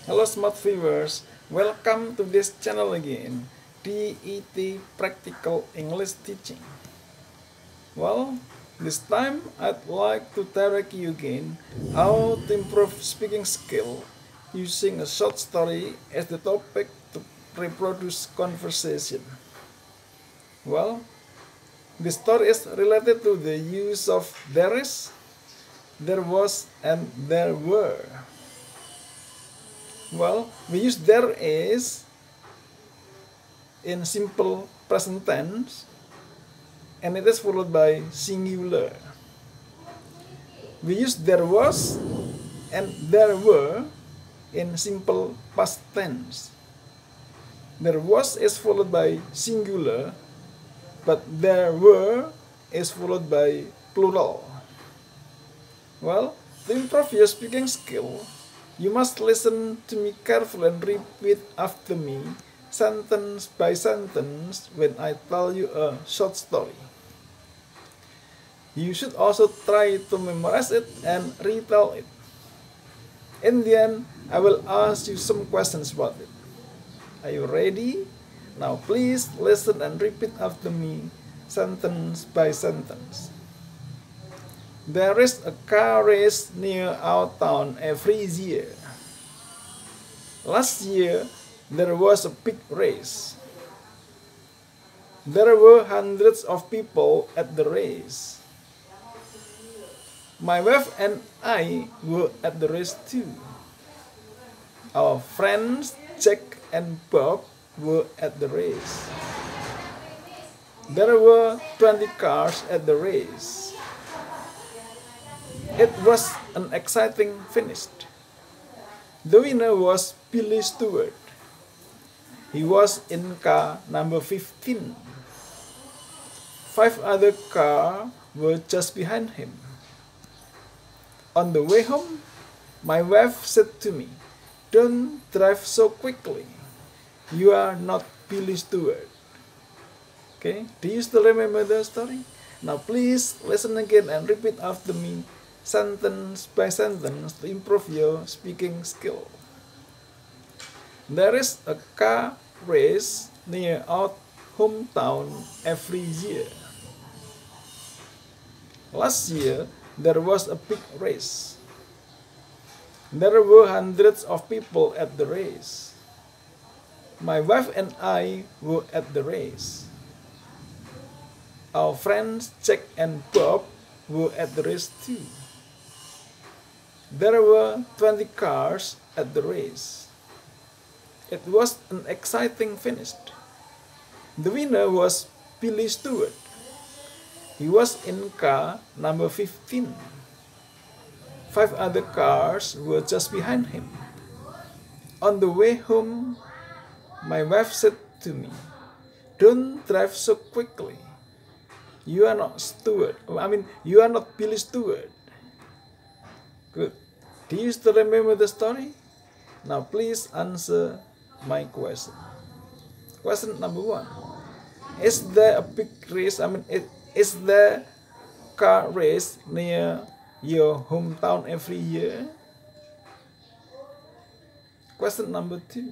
Hello smart viewers, welcome to this channel again, DET Practical English Teaching. Well, this time I'd like to direct you again how to improve speaking skill using a short story as the topic to reproduce conversation. Well, this story is related to the use of there is, there was, and there were. Well, we use there is in simple present tense and it is followed by singular. We use there was and there were in simple past tense. There was is followed by singular, but there were is followed by plural. Well, to improve your speaking skill, you must listen to me carefully and repeat after me, sentence by sentence, when I tell you a short story. You should also try to memorize it and retell it. In the end, I will ask you some questions about it. Are you ready? Now please listen and repeat after me, sentence by sentence. There is a car race near our town every year. Last year, there was a big race. There were hundreds of people at the race. My wife and I were at the race too. Our friends Jack and Bob were at the race. There were 20 cars at the race. It was an exciting finish. The winner was Billy Stewart. He was in car number 15. 5 other cars were just behind him. On the way home, my wife said to me, "Don't drive so quickly. You are not Billy Stewart." Okay, do you still remember the story? Now please listen again and repeat after me, sentence by sentence, to improve your speaking skill. There is a car race near our hometown every year. Last year, there was a big race. There were hundreds of people at the race. My wife and I were at the race. Our friends Jack and Bob were at the race too. There were 20 cars at the race. It was an exciting finish. The winner was Billy Stewart. He was in car number 15. 5 other cars were just behind him. On the way home, my wife said to me, "Don't drive so quickly. You are not you are not Billy Stewart." Good. Do you still remember the story? Now please answer my question. Question number 1. Is there a big race? Is there car race near your hometown every year? Question number 2.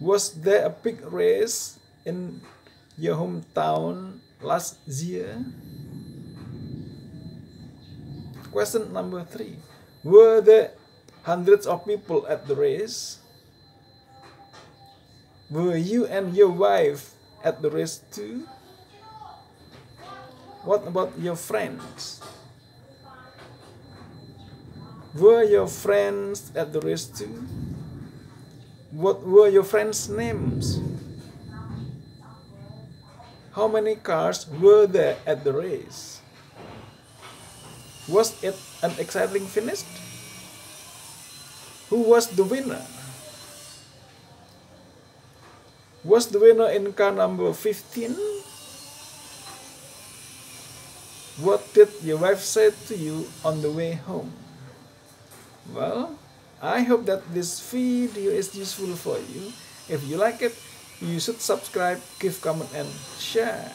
Was there a big race in your hometown last year? Question number 3. Were there hundreds of people at the race? Were you and your wife at the race too? What about your friends? Were your friends at the race too? What were your friends' names? How many cars were there at the race? Was it an exciting finish? Who was the winner? Was the winner in car number 15? What did your wife say to you on the way home? Well, I hope that this video is useful for you. If you like it, you should subscribe, give comment, and share.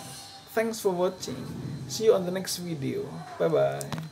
Thanks for watching. See you on the next video. Bye bye.